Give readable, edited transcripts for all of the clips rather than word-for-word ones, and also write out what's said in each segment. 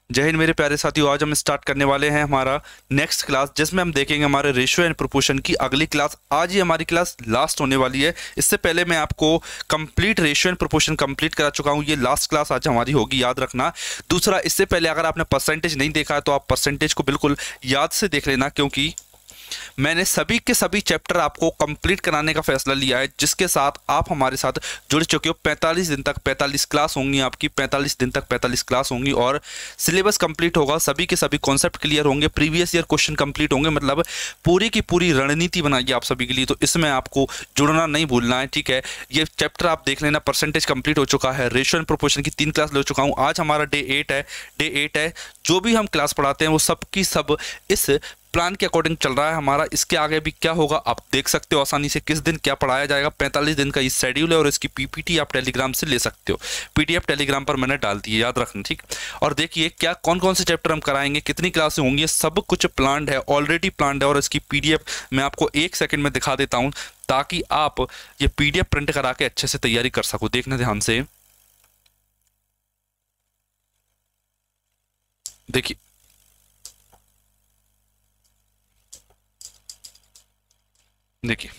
जय हिंद मेरे प्यारे साथियों। आज हम स्टार्ट करने वाले हैं हमारा नेक्स्ट क्लास, जिसमें हम देखेंगे हमारे रेशियो एंड प्रोपोर्शन की अगली क्लास। आज ही हमारी क्लास लास्ट होने वाली है। इससे पहले मैं आपको complete ratio and proportion complete करा चुका हूं। ये लास्ट क्लास आज हमारी होगी, याद रखना। दूसरा, इससे पहले अगर आपने परसेंटेज नहीं देखा है तो आप परसेंटेज को बिल्कुल याद से देख लेना, क्योंकि मैंने सभी के सभी चैप्टर आपको कंप्लीट कराने का फैसला लिया है, जिसके साथ आप हमारे साथ जुड़ चुके हो। 45 दिन तक 45 क्लास होंगी आपकी, 45 दिन तक 45 क्लास होंगी और सिलेबस कंप्लीट होगा। सभी के सभी कॉन्सेप्ट क्लियर होंगे, प्रीवियस ईयर क्वेश्चन कंप्लीट होंगे, मतलब पूरी की पूरी रणनीति बनाइए आप सभी के लिए। तो इसमें आपको जुड़ना नहीं भूलना है, ठीक है। ये चैप्टर आप देख लेना। परसेंटेज कंप्लीट हो चुका है, रेशियो एंड प्रोपोर्शन की 3 क्लास ले चुका हूँ। आज हमारा डे 8 है। जो भी हम क्लास पढ़ाते हैं वो सब की सब इस प्लान के अकॉर्डिंग चल रहा है हमारा। इसके आगे भी क्या होगा आप देख सकते हो आसानी से, किस दिन क्या पढ़ाया जाएगा। 45 दिन का ये शेड्यूल है और इसकी पीपीटी आप टेलीग्राम से ले सकते हो। पीडीएफ टेलीग्राम पर मैंने डाल दी है, याद रखना, ठीक। और देखिए क्या कौन कौन से चैप्टर हम कराएंगे, कितनी क्लासें होंगी, सब कुछ प्लान्ड है, ऑलरेडी प्लान्ड है। और इसकी पीडीएफ मैं आपको 1 सेकंड में दिखा देता हूँ, ताकि आप ये पीडीएफ प्रिंट करा के अच्छे से तैयारी कर सको। देखना ध्यान से, देखिए देखिए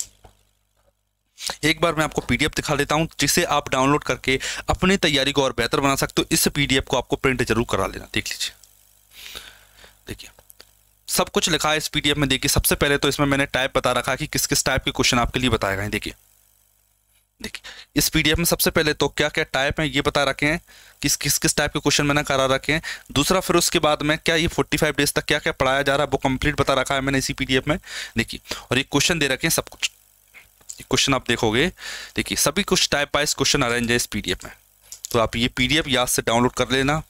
एक बार मैं आपको पीडीएफ दिखा देता हूं, जिसे आप डाउनलोड करके अपनी तैयारी को और बेहतर बना सकते हो। इस पीडीएफ को आपको प्रिंट जरूर करा लेना। देख लीजिए, देखिए सब कुछ लिखा है इस पीडीएफ में। देखिए सबसे पहले तो इसमें मैंने टाइप बता रखा है कि किस किस टाइप के क्वेश्चन आपके लिए बताए गए हैं। देखिए इस पीडीएफ में सबसे पहले तो क्या क्या टाइप है ये बता रखे हैं, किस टाइप के क्वेश्चन मैंने करा रखे हैं। दूसरा, फिर उसके बाद में क्या ये 45 डेज तक क्या क्या पढ़ाया जा रहा है वो कंप्लीट बता रखा है मैंने इसी पीडीएफ में। देखिए, और ये क्वेश्चन दे रखे हैं सब कुछ। क्वेश्चन आप देखोगे, देखिए सभी कुछ टाइप वाइज क्वेश्चन अरेंज है इस पीडीएफ में। तो आप ये पीडीएफ याद से डाउनलोड कर लेना,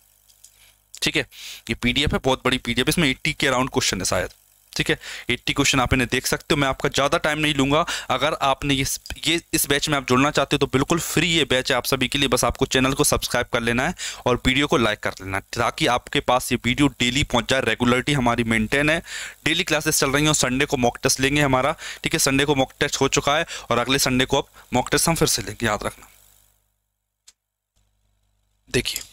ठीक है। ये पीडीएफ है, बहुत बड़ी पीडीएफ, इसमें 80 के अराउंड क्वेश्चन है शायद, ठीक है। 80 क्वेश्चन आप इन्हें देख सकते हो। मैं आपका ज़्यादा टाइम नहीं लूंगा। अगर आपने ये इस बैच में आप जुड़ना चाहते हो तो बिल्कुल फ्री ये बैच है आप सभी के लिए। बस आपको चैनल को सब्सक्राइब कर लेना है और वीडियो को लाइक कर लेना है, ताकि आपके पास ये वीडियो डेली पहुंच जाए। रेगुलरिटी हमारी मेंटेन है, डेली क्लासेस चल रही हैं और संडे को मॉक टेस्ट लेंगे हमारा, ठीक है। संडे को मॉक टेस्ट हो चुका है और अगले संडे को अब मॉक टेस्ट हम फिर से लेंगे, याद रखना। देखिए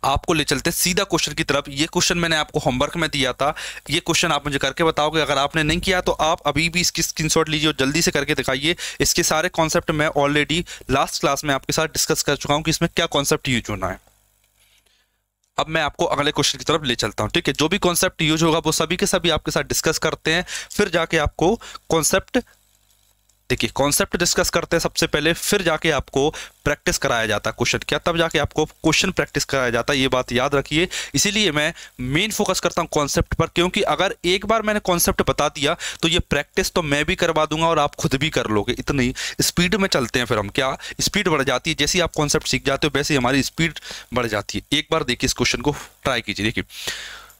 आपको ले चलते सीधा क्वेश्चन की तरफ। ये क्वेश्चन मैंने आपको होमवर्क में दिया था। ये क्वेश्चन आप मुझे करके बताओगे। अगर आपने नहीं किया तो आप अभी भी इसकी स्क्रीनशॉट लीजिए और जल्दी से करके दिखाइए। इसके सारे कॉन्सेप्ट मैं ऑलरेडी लास्ट क्लास में आपके साथ डिस्कस कर चुका हूं कि इसमें क्या कॉन्सेप्ट यूज होना है। अब मैं आपको अगले क्वेश्चन की तरफ ले चलता हूं, ठीक है। जो भी कॉन्सेप्ट यूज होगा वो सभी के सभी आपके साथ डिस्कस करते हैं, फिर जाके आपको कॉन्सेप्ट, देखिए कॉन्सेप्ट डिस्कस करते हैं सबसे पहले, फिर जाके आपको प्रैक्टिस कराया जाता है क्वेश्चन क्या, तब जाके आपको क्वेश्चन प्रैक्टिस कराया जाता है। ये बात याद रखिए। इसीलिए मैं मेन फोकस करता हूं कॉन्सेप्ट पर, क्योंकि अगर एक बार मैंने कॉन्सेप्ट बता दिया तो ये प्रैक्टिस तो मैं भी करवा दूंगा और आप खुद भी कर लोगे। इतनी स्पीड में चलते हैं फिर हम, क्या स्पीड बढ़ जाती है। जैसे ही आप कॉन्सेप्ट सीख जाते हो वैसे ही हमारी स्पीड बढ़ जाती है। एक बार देखिए इस क्वेश्चन को ट्राई कीजिए। देखिए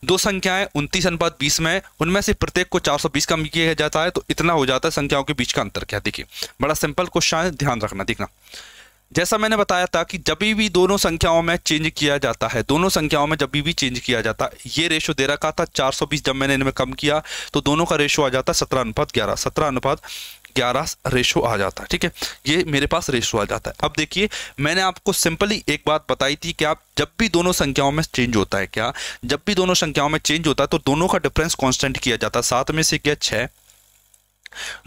दो संख्याएं 29:20 में, उनमें से प्रत्येक को 420 कम किया जाता है तो इतना हो जाता है संख्याओं के बीच का अंतर क्या। देखिए बड़ा सिंपल क्वेश्चन है, ध्यान रखना। देखना, जैसा मैंने बताया था कि जब भी दोनों संख्याओं में चेंज किया जाता है, दोनों संख्याओं में जब भी चेंज किया जाता है, ये रेशो दे रखा था 420, जब मैंने इनमें कम किया तो दोनों का रेशो आ जाता है 17:11, 17:11 रेशो आ जाता है, ठीक है। ये मेरे पास रेशो आ जाता है। अब देखिए मैंने आपको सिंपली एक बात बताई थी कि आप जब भी दोनों संख्याओं में चेंज होता है, क्या जब भी दोनों संख्याओं में चेंज होता है तो दोनों का डिफरेंस कांस्टेंट किया जाता है। 7 में से क्या 6,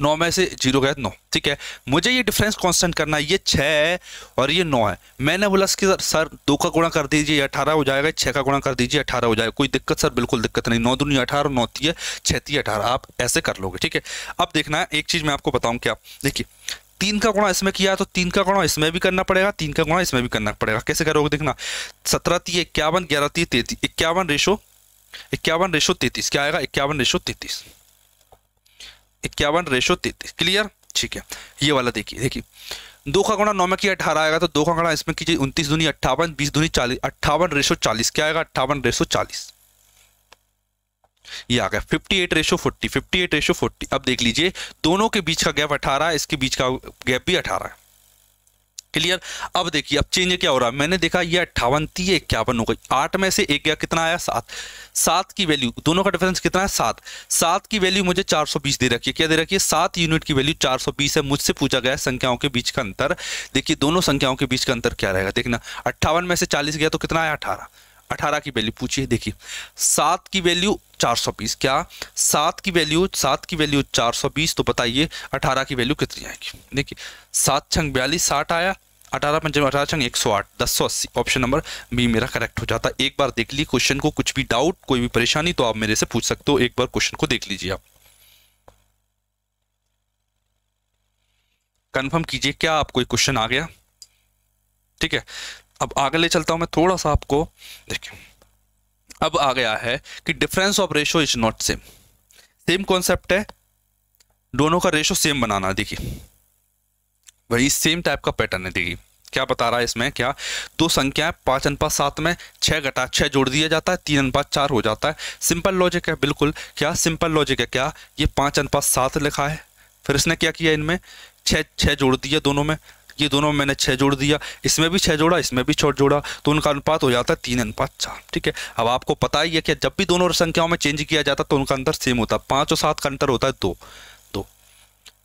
9 में से 0 गया 9, ठीक है। मुझे ये डिफरेंस कांस्टेंट करना है। ये 6 है और ये 9 है। मैंने बोला कि सर 2 का गुणा कर दीजिए 18 हो जाएगा, 6 का गुणा कर दीजिए 18 हो जाएगा। कोई दिक्कत सर? बिल्कुल दिक्कत नहीं। 9 दूनी 18, 9 तिये 6 तिये 18, आप ऐसे कर लोगे, ठीक है। अब देखना है एक चीज मैं आपको बताऊं क्या। देखिए 3 का गुणा इसमें किया तो 3 का गुणा इसमें भी करना पड़ेगा, 3 का गुणा इसमें भी करना पड़ेगा। कैसे करोगे? देखना, 17 तिये 51, 11 तिये 33, 51:33 क्या आएगा? 51:33, 51:33। क्लियर? ठीक है। ये वाला देखिए 2 का गुणा 9 में किया 18 आएगा, तो 2 का गुणा इसमें कीजिए 29 दूनी 58, 20 दूनी 40, 58:40 क्या आएगा? 58:40। ये आ गया 58:40, 58:40। अब देख लीजिए दोनों के बीच का गैप 18 है, इसके बीच का गैप भी 18 है। क्लियर? अब देखिए अब चेंज क्या हो रहा है। मैंने देखा ये 58 थी, ये 51 हो गई। 8 में से एक गया, कितना आया? 7। 7 की वैल्यू, दोनों का डिफरेंस कितना है? 7। 7 की वैल्यू मुझे 420 दे रखी है। क्या दे रखी है? 7 यूनिट की वैल्यू 420 है। मुझसे पूछा गया है संख्याओं के बीच का अंतर। देखिए दोनों संख्याओं के बीच का अंतर क्या रहेगा। देखना 58 में से 40 गया तो कितना आया? 18। 18 की वैल्यू पूछिए। देखिए 7 की वैल्यू 420, क्या 7 की वैल्यू 420, तो बताइए 18 की वैल्यू कितनी आएगी। देखिए 7 छंग 42, 60 आया, 18 पंचम 18 छंग 108, 1080। ऑप्शन नंबर बी मेरा करेक्ट हो जाता है। एक बार देख लीजिए क्वेश्चन को, कुछ भी डाउट कोई भी परेशानी तो आप मेरे से पूछ सकते हो, एक बार क्वेश्चन को देख लीजिए आप, कंफर्म कीजिए क्या आपको कोई क्वेश्चन आ गया। ठीक है, अब आगे ले चलता हूं मैं थोड़ा सा आपको। देखिए अब आ गया है कि difference of ratio is not same. Same concept है, दोनों का रेशो सेम बनाना। देखिए वही सेम टाइप का पैटर्न है। देखिए क्या बता रहा है इसमें, क्या दो संख्याएं 5:7 में 6 घटा 6 जोड़ दिया जाता है, 3:4 हो जाता है। सिंपल लॉजिक है बिल्कुल, क्या सिंपल लॉजिक है। क्या ये 5:7 लिखा है, फिर इसने क्या किया, इनमें 6 जोड़ दिया दोनों में, ये दोनों में मैंने 6 जोड़ दिया, इसमें भी 6 जोड़ा, इसमें भी 6 जोड़ा, तो उनका अनुपात हो जाता है 3:4। ठीक है, अब आपको पता ही है कि जब भी दोनों संख्याओं में चेंज किया जाता है तो उनका अंतर सेम होता है। 5 और 7 का अंतर होता है 2, 2,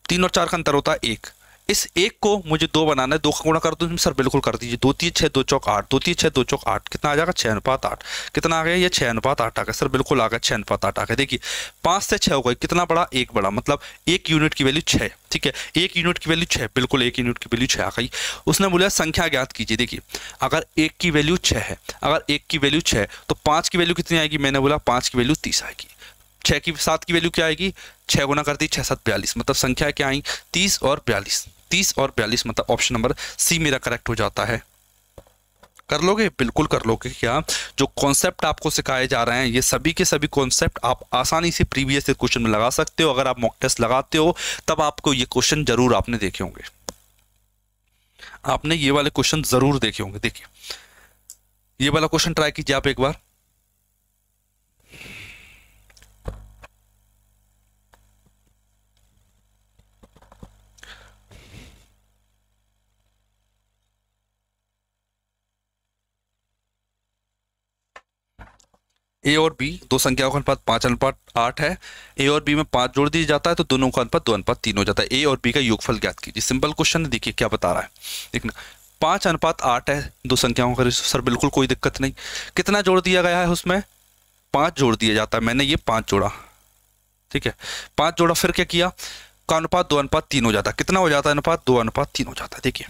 3 और 4 का अंतर होता है 1। इस एक को मुझे 2 बनाना है, 2 का गुणा कर दो सर, बिल्कुल कर दीजिए। 2 3 6 2 चौक 8, 2 3 6 2 चौक 8, कितना आ जाएगा 6:8। कितना आ गया ये 6:8 आ गया सर, बिल्कुल आ गया 6:8 आ गया। देखिए 5 से 6 हो गई, कितना बड़ा, 1 बड़ा, मतलब 1 यूनिट की वैल्यू 6। ठीक है, 1 यूनिट की वैल्यू 6, बिल्कुल 1 यूनिट की वैल्यू 6 आ गई। उसने बोला संख्या ज्ञात कीजिए। देखिए अगर 1 की वैल्यू 6 है, अगर 1 की वैल्यू 6 तो 5 की वैल्यू कितनी आएगी, मैंने बोला 5 की वैल्यू 30 आएगी। 7 की वैल्यू क्या आएगी, 6 गुना कर दी 6 7 42, मतलब संख्या क्या आई 30 और 42, 30 और 42, मतलब ऑप्शन नंबर सी मेरा करेक्ट हो जाता है। कर लोगे, बिल्कुल कर लोगे। क्या जो कॉन्सेप्ट आपको सिखाए जा रहे हैं ये सभी के सभी कॉन्सेप्ट आप आसानी से प्रीवियस क्वेश्चन में लगा सकते हो। अगर आप मॉक टेस्ट लगाते हो तब आपको ये क्वेश्चन जरूर आपने देखे होंगे, आपने ये वाले क्वेश्चन जरूर देखे होंगे। देखिए ये वाला क्वेश्चन ट्राई कीजिए आप एक बार। ए और बी दो संख्याओं का अनुपात 5:8 है। ए और बी में 5 जोड़ दिया जाता है तो दोनों का अनुपात 2:3 हो जाता है। ए और बी का योगफल ज्ञात कीजिए। सिंपल क्वेश्चन है, देखिए क्या बता रहा है। देखना 5:8 है दो संख्याओं का रेशो, सर बिल्कुल कोई दिक्कत नहीं। कितना जोड़ दिया गया है उसमें, 5 जोड़ दिया जाता है, मैंने ये 5 जोड़ा। ठीक है 5 जोड़ा, फिर क्या किया, का अनुपात 2:3 हो जाता है। कितना हो जाता है अनुपात, 2:3 हो जाता है। देखिए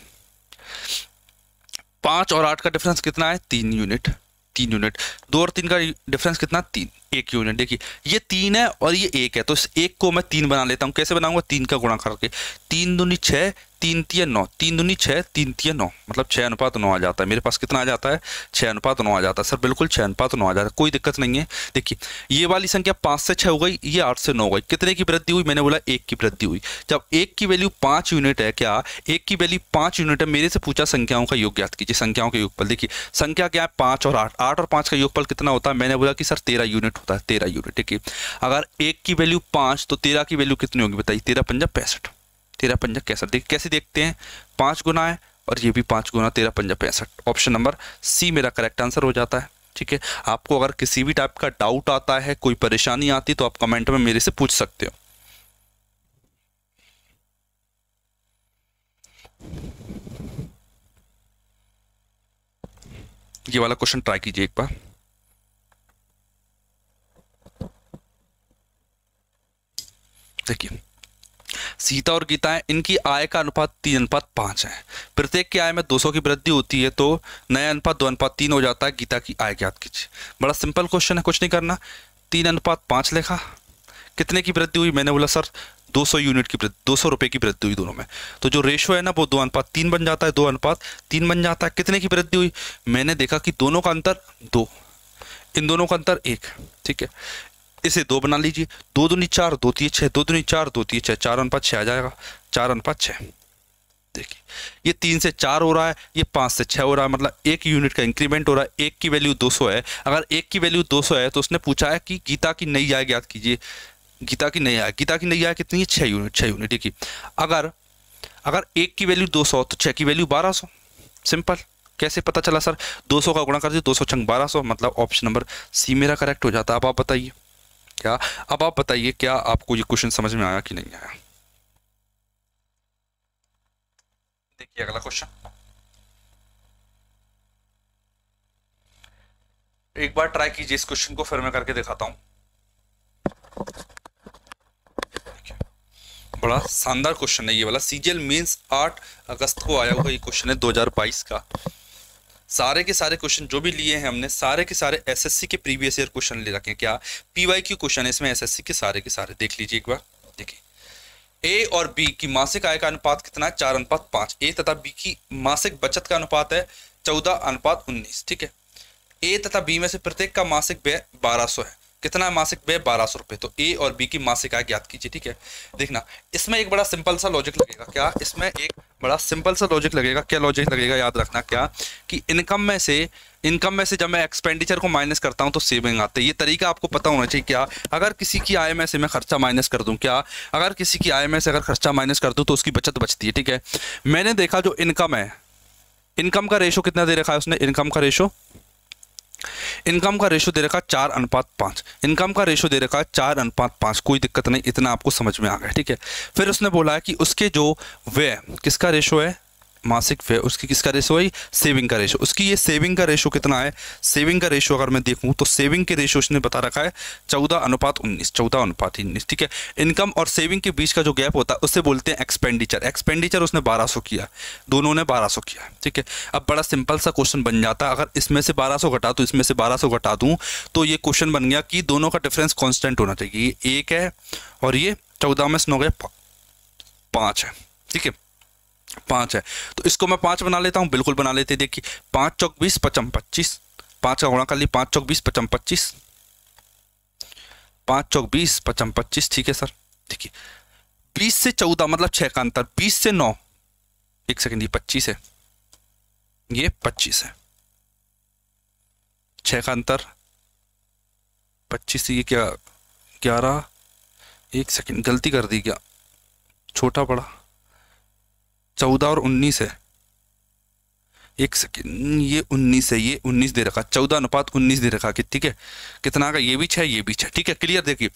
5 और 8 का डिफरेंस कितना है, 3 यूनिट, 3 यूनिट। 2 और 3 का डिफरेंस कितना, 3, 1 यूनिट। देखिए ये 3 है और ये 1 है, तो इस 1 को मैं 3 बना लेता हूँ। कैसे बनाऊंगा, 3 का गुणा करके, 3 दूनी 6, 3 तिया 9, 3 दूनी 6, 3 तिया 9, मतलब 6:9 आ जाता है। मेरे पास कितना आ जाता है, 6:9 आ जाता है सर, बिल्कुल 6:9 आ जाता है, कोई दिक्कत नहीं है। देखिए ये वाली संख्या 5 से 6 हो गई, ये 8 से 9 हो गई, कितने की वृद्धि हुई, मैंने बोला 1 की वृद्धि हुई। जब 1 की वैल्यू 5 यूनिट है, क्या 1 की वैल्यू 5 यूनिट है, मेरे से पूछा संख्याओं का योग ज्ञात कीजिए, संख्याओं के योगफल। देखिए संख्या क्या है, 5 और 8, 8 और 5 का योगफल कितना होता है, मैंने बोला कि सर 13 यूनिट होता है, 13 यूनिट। देखिए अगर 1 की वैल्यू 5 तो 13 की वैल्यू कितनी होगी बताइए, 13 पंजा 65, 13 पंजा 61। देखिए कैसे देखते हैं, 5 गुना है और ये भी 5 गुना, 13 पंजा 65। ऑप्शन नंबर सी मेरा करेक्ट आंसर हो जाता है। ठीक है, आपको अगर किसी भी टाइप का डाउट आता है, कोई परेशानी आती है तो आप कमेंट में मेरे से पूछ सकते हो। ये वाला क्वेश्चन ट्राई कीजिए एक बार। देखिए सीता और गीता है, इनकी आय का अनुपात 3:5 है। प्रत्येक की आय में 200 की वृद्धि होती है तो नया अनुपात 2:3 हो जाता है। गीता की आय ज्ञात कीजिए। बड़ा सिंपल क्वेश्चन है, कुछ नहीं करना। 3:5 लिखा, कितने की वृद्धि हुई, मैंने बोला सर 200 यूनिट की वृद्धि, 200 रुपए की वृद्धि हुई दोनों में, तो जो रेशो है ना वो 2:3 बन जाता है, 2:3 बन जाता है। कितने की वृद्धि हुई, मैंने देखा कि दोनों का अंतर 2, इन दोनों का अंतर 1। ठीक है इसे 2 बना लीजिए, 2 दूनी 4, 2 3 6, 2 दूनी 4, 2 3 6, 4:6 आ जाएगा, 4:6। देखिए ये 3 से 4 हो रहा है, ये 5 से 6 हो रहा है, मतलब 1 यूनिट का इंक्रीमेंट हो रहा है। 1 की वैल्यू 200 है, अगर 1 की वैल्यू 200 है तो उसने पूछा है कि गीता की नई आय ज्ञात कीजिए। गीता की नई आय, गीता की नई आय कितनी है, 6 यूनिट, 6 यूनिट। देखिए अगर अगर 1 की वैल्यू 200 तो 6 की वैल्यू 1200। सिंपल, कैसे पता चला सर, 200 का गुणा कर दिए, 200 छंग 1200, मतलब ऑप्शन नंबर सी मेरा करेक्ट हो जाता है। अब आप बताइए क्या, अब आप बताइए क्या आपको ये क्वेश्चन समझ में आया कि नहीं आया। देखिए अगला क्वेश्चन, एक बार ट्राई कीजिए इस क्वेश्चन को, फिर मैं करके दिखाता हूं। बड़ा शानदार क्वेश्चन है ये वाला, सीजीएल मेंस 8 अगस्त को आया हुआ ये क्वेश्चन है 2022 का। सारे के सारे क्वेश्चन जो भी लिए हैं हमने, सारे के सारे एसएससी के प्रीवियस ईयर क्वेश्चन ले रखे हैं। क्या पीवाईक्यू क्वेश्चन है इसमें, एसएससी के सारे देख लीजिए एक बार। देखिए ए और बी की मासिक आय का अनुपात कितना है, 4:5। ए तथा बी की मासिक बचत का अनुपात है 14:19। ठीक है, ए तथा बी में से प्रत्येक का मासिक व्यय 1200 है। कितना है मासिक व्यय, 1200 रुपए। तो ए और बी की मासिक आय ज्ञात कीजिए। ठीक है, देखना इसमें एक बड़ा सिंपल सा लॉजिक लगेगा। क्या इसमें एक बड़ा सिंपल सा लॉजिक लगेगा, क्या लॉजिक लगेगा याद रखना, क्या कि इनकम में से जब मैं एक्सपेंडिचर को माइनस करता हूं तो सेविंग आते हैं। ये तरीका आपको पता होना चाहिए। क्या अगर किसी की आय में से मैं खर्चा माइनस कर दूं, क्या अगर किसी की आय में से अगर खर्चा माइनस कर दूं तो उसकी बचत बचती है। ठीक है, मैंने देखा जो इनकम है, इनकम का रेशो कितना दे रखा है उसने, इनकम का रेशो दे रखा 4:5। इनकम का रेशो दे रखा है 4:5। कोई दिक्कत नहीं, इतना आपको समझ में आ गया। ठीक है, फिर उसने बोला है कि उसके जो व्यय किसका रेशो है, मासिक व्यय, उसकी किसका रेशो है, सेविंग का रेशो। उसकी ये सेविंग का रेशो कितना है, सेविंग का रेशो अगर मैं देखूं तो सेविंग के रेशो उसने बता रखा है 14:19। 14:19। ठीक है, इनकम और सेविंग के बीच का जो गैप होता है उससे बोलते हैं एक्सपेंडिचर। एक्सपेंडिचर उसने 1200 किया, दोनों ने 1200 किया। ठीक है, अब बड़ा सिंपल सा क्वेश्चन बन जाता है। अगर इसमें से 1200 घटा दूं, इसमें से 1200 घटा दूं तो ये क्वेश्चन बन गया कि दोनों का डिफरेंस कॉन्स्टेंट होना चाहिए। ये 1 है और ये 14 में 9 गए 5 है। ठीक है, 5 है, तो इसको मैं 5 बना लेता हूं, बिल्कुल बना लेते हैं। देखिए 5 चौक 20, 55 25, 5 का गुणा कर ली, 5 चौक 20 55 25, 5 चौक 20 55 25। ठीक है सर, देखिए 20 से 14 मतलब 6 का अंतर, 20 से 9, एक सेकंड, ये 25 है, ये 25 है, 6 का अंतर, 25 से ये क्या 11, एक सेकंड गलती कर दी, क्या छोटा बड़ा, 14 और 19 है, एक सेकेंड, ये 19 है, ये 19 दे रखा, 14:19 दे रखा। ठीक है, कितना का, ये भी 6, ये भी 6। ठीक है, क्लियर। देखिए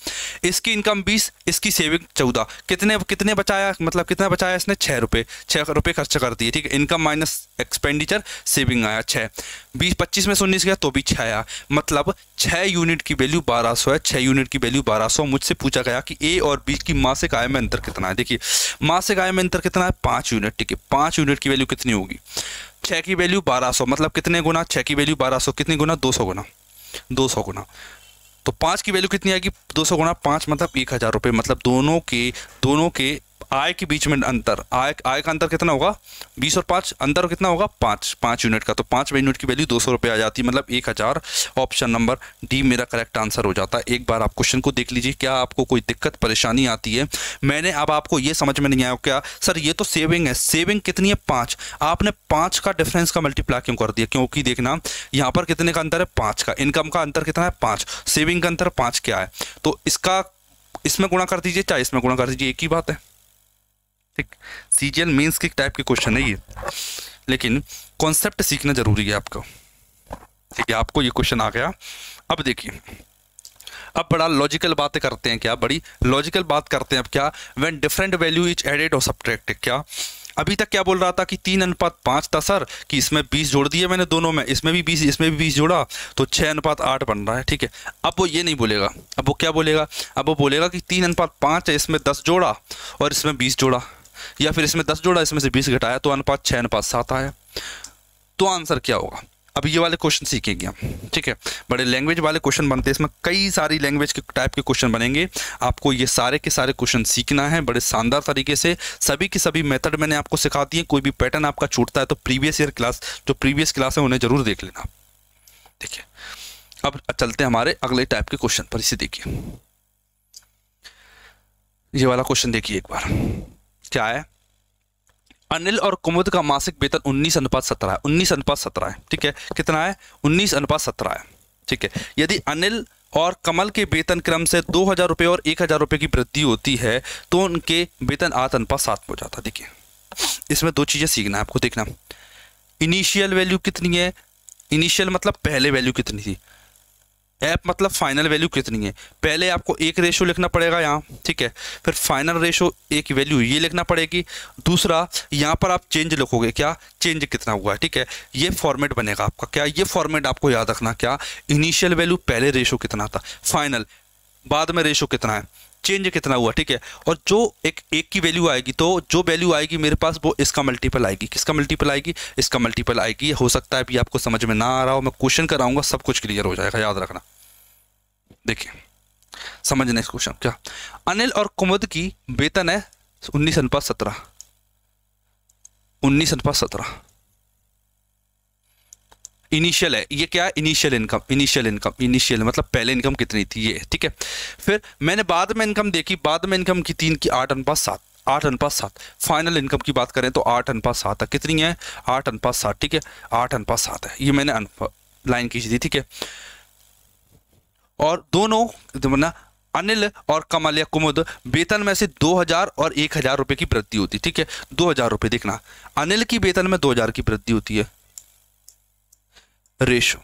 इसकी इनकम 20, इसकी सेविंग 14, कितने बचाया, मतलब कितना बचाया इसने, 6 रुपये। 6 रुपये खर्च कर दिए। ठीक है, इनकम माइनस एक्सपेंडिचर, सेविंग आया 6। 25 में से 19 गया तो भी 6 आया, मतलब 6 यूनिट की वैल्यू 1200 है। 6 यूनिट की वैल्यू 1200। मुझसे पूछा गया कि ए और बी की मासिक आय में अंतर कितना है। देखिए मासिक आय में अंतर कितना है, 5 यूनिट। ठीक है, 5 यूनिट की वैल्यू कितनी होगी, 6 की वैल्यू 1200, मतलब कितने गुना, 6 की वैल्यू 1200, कितनी गुना, 200 गुना, 200 गुना। तो 5 की वैल्यू कितनी आएगी, 200 गुना 5 मतलब 1000 रुपये। मतलब दोनों के आय के बीच में अंतर, आय का अंतर कितना होगा, 20 और 5, अंतर कितना होगा 5 यूनिट का। तो 5 यूनिट की वैल्यू 200 रुपये आ जाती है, मतलब 1000। ऑप्शन नंबर डी मेरा करेक्ट आंसर हो जाता है। एक बार आप क्वेश्चन को देख लीजिए, क्या आपको कोई दिक्कत परेशानी आती है। मैंने अब आपको ये समझ में नहीं आया क्या सर, ये तो सेविंग है, सेविंग कितनी है 5, आपने 5 का डिफरेंस का मल्टीप्लाई क्यों कर दिया, क्योंकि देखना यहाँ पर कितने का अंतर है, 5 का। इनकम का अंतर कितना है 5, सेविंग का अंतर 5 क्या है, तो इसमें गुणा कर दीजिए, चाहे इसमें गुणा कर दीजिए, एक ही बात है। ठीक, सीजीएल मेंस के टाइप के क्वेश्चन है ये, लेकिन कॉन्सेप्ट सीखना जरूरी है आपको। ठीक है, आपको ये क्वेश्चन आ गया। अब देखिए, अब बड़ा लॉजिकल बातें करते हैं, क्या बड़ी लॉजिकल बात करते हैं। अब क्या, when different value is added और सब्ट्रैक्टेड। क्या अभी तक क्या बोल रहा था कि 3:5 था सर, कि इसमें 20 जोड़ दिए मैंने दोनों में, इसमें भी 20 इसमें भी 20 जोड़ा तो 6:8 बन रहा है। ठीक है, अब वो ये नहीं बोलेगा, अब वो क्या बोलेगा, अब वो बोलेगा कि 3:5 है, इसमें 10 जोड़ा और इसमें 20 जोड़ा, या फिर इसमें 10 जोड़ा इसमें से 20 घटाया तो अनुपात 6:7 आया। तो आंसर क्या होगा, अब ये वाले क्वेश्चन सीखेंगे हम। ठीक है, बड़े लैंग्वेज वाले क्वेश्चन बनते हैं, इसमें कई सारी लैंग्वेज के टाइप के क्वेश्चन बनेंगे। आपको ये सारे के सारे क्वेश्चन सीखना है बड़े शानदार तरीके से। सभी की सभी मेथड मैंने आपको सिखा दिए। कोई भी पैटर्न आपका छूटता है तो प्रीवियस ईयर क्लास, जो प्रीवियस क्लास है उन्हें जरूर देख लेना। देखिए अब चलते हैं हमारे अगले टाइप के क्वेश्चन पर। इसे देखिए, ये वाला क्वेश्चन देखिए एक बार, क्या है, अनिल और कुमुद का मासिक वेतन 19:17 है। 19:17 है। ठीक है, कितना है, 19:17 है। ठीक है, यदि अनिल और कमल के वेतन क्रम से 2000 रुपये और 1000 रुपये की वृद्धि होती है तो उनके वेतन 8:7 हो जाता है। देखिए इसमें 2 चीजें सीखना है आपको। देखना इनिशियल वैल्यू कितनी है, इनिशियल मतलब पहले वैल्यू कितनी थी, एफ मतलब फाइनल वैल्यू कितनी है, पहले आपको एक रेशो लिखना पड़ेगा यहाँ, ठीक है, फिर फाइनल रेशो ए की वैल्यू ये लिखना पड़ेगी, दूसरा यहाँ पर आप चेंज लिखोगे, क्या चेंज कितना हुआ है, ठीक है, ये फॉर्मेट बनेगा आपका, क्या ये फॉर्मेट आपको याद रखना, क्या इनिशियल वैल्यू पहले रेशो कितना था, फाइनल बाद में रेशो कितना है, चेंज कितना हुआ, ठीक है, और जो एक की वैल्यू आएगी तो जो वैल्यू आएगी मेरे पास वो इसका मल्टीपल आएगी, किसका मल्टीपल आएगी, इसका मल्टीपल आएगी। हो सकता है अभी आपको समझ में ना आ रहा हो, मैं क्वेश्चन कराऊंगा सब कुछ क्लियर हो जाएगा, याद रखना। देखिए समझना इस क्वेश्चन, क्या अनिल और कुमुद की वेतन है 19:17, 19:17 इनिशियल है, ये क्या है initial income, initial income, initial मतलब पहले इनकम कितनी थी ये, ठीक है। फिर मैंने बाद में इनकम देखी, बाद में इनकम की 3 की 8:7, 8:7। फाइनल इनकम की बात करें तो 8:7 है, कितनी है 8:7, ठीक है 8:7 है, ये मैंने लाइन खींची थी, ठीक है। और दोनों ना अनिल और कमल या कुमुद वेतन में से 2000 और 1000 रुपए की वृद्धि होती, ठीक है, 2000 रुपए, देखना अनिल की वेतन में 2000 की वृद्धि होती है रेशो,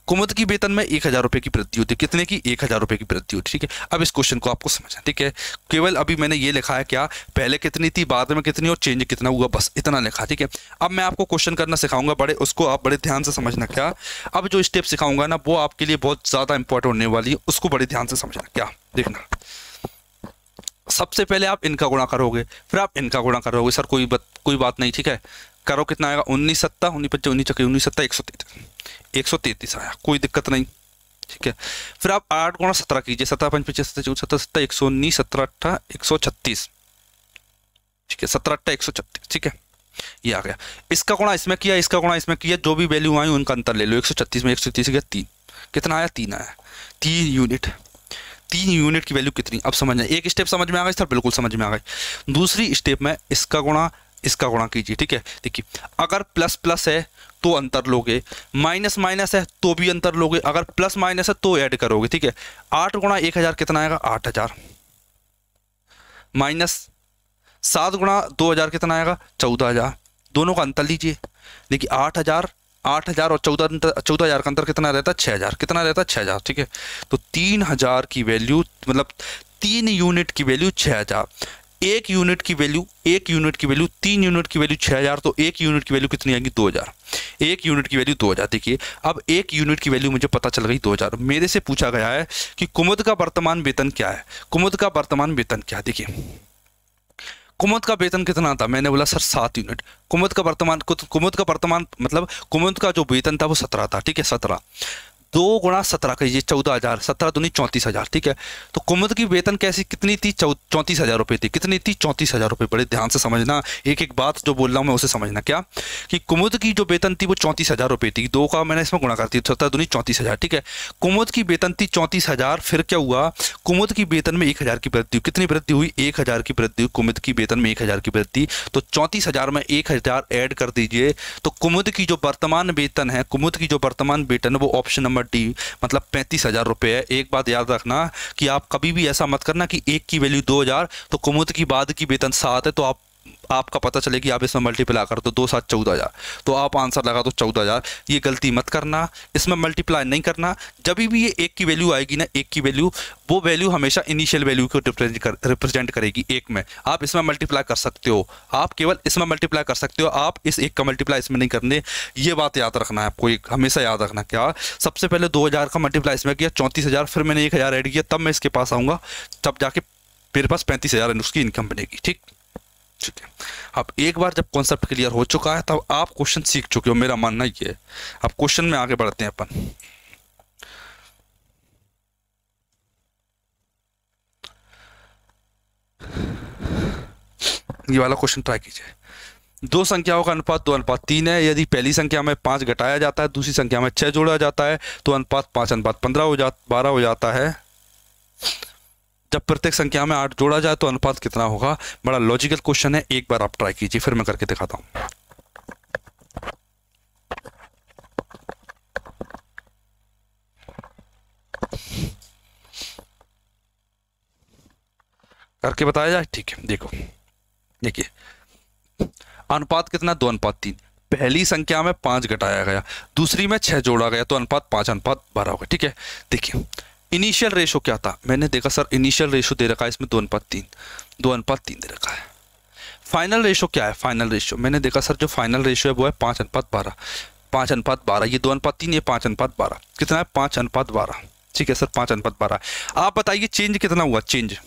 कुमुद की वेतन में 1000 रुपए की वृद्धि होती है, कितने की 1000 रुपए की वृद्धि होती है, ठीक है। अब इस क्वेश्चन को आपको समझना, ठीक है, केवल अभी मैंने ये लिखा है क्या पहले कितनी थी बाद में कितनी और चेंज कितना हुआ, बस इतना लिखा, ठीक है। अब मैं आपको क्वेश्चन करना सिखाऊंगा, बड़े उसको आप बड़े ध्यान से समझना, क्या अब जो स्टेप सिखाऊंगा ना वो आपके लिए बहुत ज्यादा इंपॉर्टेंट होने वाली है, उसको बड़े ध्यान से समझना, क्या देखना। सबसे पहले आप इनका गुणा करोगे, फिर आप इनका गुणा करोगे, सर कोई बात नहीं, ठीक है, करो कितना आएगा 19:7, 19 19 133 आया, कोई दिक्कत नहीं, ठीक है। फिर आप 8 × 17 कीजिए, 17 5 25 17 17 17 119 17 8 136, ठीक है 17 8 136, ठीक है, ये आ गया। इसका गुणा इसमें किया, इसका गुणा इसमें किया, जो भी वैल्यू आई उनका अंतर ले लो, 136 में 136 गया 3, कितना आया 3 आया, 3 यूनिट, 3 यूनिट की वैल्यू कितनी, अब समझना, एक स्टेप समझ में आ गई सर, बिल्कुल समझ में आ गई। दूसरी स्टेप में इसका गुणा कीजिए, ठीक है, देखिए अगर प्लस प्लस है तो अंतर लोगे, माइनस माइनस है तो भी अंतर लोगे, अगर प्लस माइनस है तो ऐड करोगे, ठीक है। 8 × 1000 कितना आएगा 8000, माइनस 7 × 2000 कितना आएगा 14000, दोनों का अंतर लीजिए, देखिए 8000 और 14000 का अंतर कितना रहता है 6000, कितना रहता है 6000, ठीक है। तो 3000 की वैल्यू मतलब 3 यूनिट की वैल्यू 6000, 1 यूनिट की वैल्यू 3 यूनिट की वैल्यू 6000, तो 1 यूनिट की वैल्यू कितनी आएगी 2000, 1 यूनिट की वैल्यू 2000। देखिए अब 1 यूनिट की वैल्यू मुझे पता चल गई 2000, मेरे से पूछा गया है कि कुमुद का वर्तमान वेतन क्या है, कुमुद का वर्तमान वेतन क्या है, देखिए कुमुद का वेतन कितना था, मैंने बोला सर 7 यूनिट, कुमुद का वर्तमान मतलब कुमुद का जो वेतन था वो 17 था, ठीक है 17, 2 × 17 कीजिए 14000, 17 दूनी 34000, ठीक है। तो कुमुद की वेतन कैसी कितनी थी 34000 रुपये थी, कितनी थी 34000 रुपये, बड़े ध्यान से समझना, एक एक बात जो बोल रहा हूँ मैं उसे समझना, क्या कि कुमुद की जो वेतन थी वो 34000 रुपये थी, 2 का मैंने इसमें गुणा करती 17 दूनी 34000, ठीक है। कुमुद की वेतन थी 34000, फिर क्या हुआ कुमुद की वेतन में 1000 की वृद्धि, कितनी वृद्धि हुई 1000 की वृद्धि, कुमुद की वेतन में 1000 की वृद्धि, तो 34000 में 1000 ऐड कर दीजिए, तो कुमुद की जो वर्तमान वेतन है, कुमुद की जो वर्तमान वेतन है वो ऑप्शन नंबर डी मतलब 35000 रुपये है। एक बात याद रखना कि आप कभी भी ऐसा मत करना कि 1 की वैल्यू 2000 तो कुमुद की बाद की वेतन 7 है, तो आपका पता चले कि आप इसमें मल्टीप्लाई कर दो 2 7 14000, तो आप आंसर लगा दो 14000, ये गलती मत करना, इसमें मल्टीप्लाई नहीं करना। जब भी ये 1 की वैल्यू आएगी ना, 1 की वैल्यू वो वैल्यू हमेशा इनिशियल वैल्यू को रिप्रेजेंट करेगी 1 में, आप इसमें मल्टीप्लाई कर सकते हो, आप केवल इसमें मल्टीप्लाई कर सकते हो, आप इस 1 का मल्टीप्लाई इसमें नहीं करने, ये बात याद रखना है आपको, एक हमेशा याद रखना, क्या सबसे पहले 2000 का मल्टीप्लाई इसमें किया 34000, फिर मैंने 1000 ऐड किया, तब मैं इसके पास आऊँगा, तब जाके मेरे पास 35000 उसकी इनकम बनेगी, ठीक है। अब एक बार जब कॉन्सेप्ट क्लियर हो चुका है तब आप क्वेश्चन सीख चुके हो, मेरा मानना ये है। अब क्वेश्चन में आगे बढ़ते हैं अपन, ये वाला क्वेश्चन ट्राई कीजिए। 2 संख्याओं का अनुपात 2:3 है, यदि पहली संख्या में 5 घटाया जाता है, दूसरी संख्या में 6 जोड़ा जाता है, तो अनुपात 5:15 12 हो जाता है। जब प्रत्येक संख्या में 8 जोड़ा जाए तो अनुपात कितना होगा। बड़ा लॉजिकल क्वेश्चन है, एक बार आप ट्राई कीजिए, फिर मैं करके दिखाता हूं। करके बताया जाए, ठीक है। देखो देखिए अनुपात कितना 2:3, पहली संख्या में 5 घटाया गया, दूसरी में 6 जोड़ा गया, तो अनुपात 5:12 होगा। ठीक है, देखिए इनिशियल रेशो क्या था, मैंने देखा सर इनिशियल रेशो दे रखा है इसमें 2:3 दे रखा है। फाइनल रेशो क्या है, फाइनल रेशो मैंने देखा सर जो फाइनल रेशो है वो है 5:12, ये 2:3, ये 5:12, कितना है 5:12। ठीक है सर 5:12। आप बताइए चेंज कितना हुआ, चेंज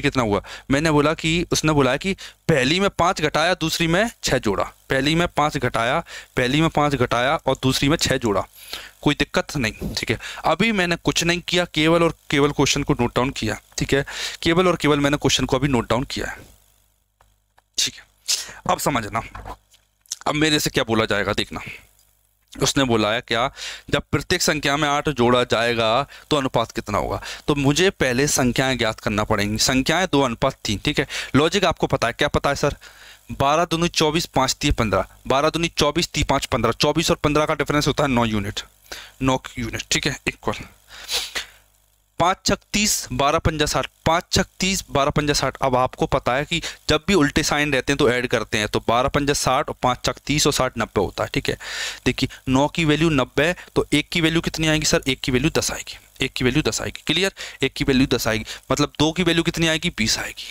कितना हुआ। मैंने बोला कि उसने बोला कि पहली में 5 घटाया, दूसरी में 6 जोड़ा, पहली में 5 घटाया और दूसरी में 6 जोड़ा, कोई दिक्कत नहीं। ठीक है, अभी मैंने कुछ नहीं किया, केवल और केवल क्वेश्चन को नोट डाउन किया। ठीक है, केवल और केवल मैंने क्वेश्चन को अभी नोट डाउन किया है। ठीक है, अब समझना, अब मेरे से क्या बोला जाएगा देखना। उसने बोला है क्या, जब प्रत्येक संख्या में 8 जोड़ा जाएगा तो अनुपात कितना होगा। तो मुझे पहले संख्याएं ज्ञात करना पड़ेंगी। संख्याएं 2:3। ठीक है, लॉजिक आपको पता है, क्या पता है सर, 12 दूनी 24, 5 3 15, 12 दूनी 24, 3 5 15, 24 और 15 का डिफरेंस होता है 9 यूनिट। ठीक है, इक्वल 5 छक 30, 12 पंजा 60, 5 छक 30, 12 पंजा 60। अब आपको पता है कि जब भी उल्टे साइन रहते हैं तो ऐड करते हैं, तो 12 पंजा 60 और 5 छक 30 और 60 90 होता है। ठीक है, देखिए 9 की वैल्यू 90, तो 1 की वैल्यू कितनी आएगी सर, 1 की वैल्यू 10 आएगी, 1 की वैल्यू 10 आएगी। क्लियर, 1 की वैल्यू 10 आएगी, मतलब 2 की वैल्यू कितनी आएगी, 20 आएगी।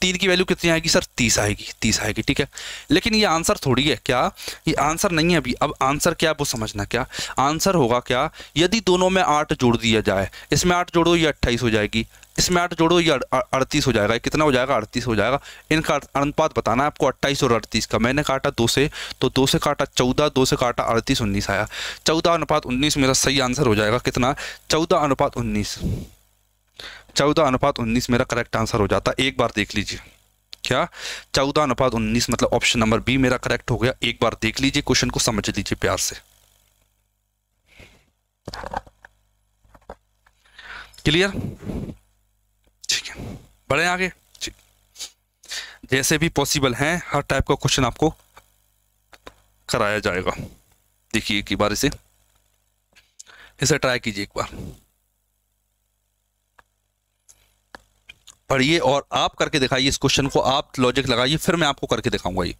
3 की वैल्यू कितनी आएगी सर, 30 आएगी, 30 आएगी। ठीक है, लेकिन ये आंसर थोड़ी है, क्या ये आंसर नहीं है अभी। अब आंसर क्या है वो समझना, क्या आंसर होगा, क्या यदि दोनों में 8 जोड़ दिया जाए, इसमें 8 जोड़ो ये 28 हो जाएगी, इसमें 8 जोड़ो ये 38 हो जाएगा, कितना हो जाएगा 38 हो जाएगा। इनका अनुपात बताना है आपको 28 और 38 का। मैंने काटा 2 से, तो 2 से काटा 14, 2 से काटा 38, 19 आया। 14:19 मेरा सही आंसर हो जाएगा, कितना 14:19, 14:19 मेरा करेक्ट आंसर हो जाता। एक बार देख लीजिए, क्या 14:19 मतलब ऑप्शन नंबर बी मेरा करेक्ट हो गया। एक बार देख लीजिए, क्वेश्चन को समझ लीजिए प्यार से। क्लियर, ठीक है, बढ़े आगे। ठीक, जैसे भी पॉसिबल है हर टाइप का क्वेश्चन आपको कराया जाएगा। देखिए एक बार इसे ट्राई कीजिए, एक बार पढ़िए और आप करके दिखाइए इस क्वेश्चन को, आप लॉजिक लगाइए, फिर मैं आपको करके दिखाऊंगा ये।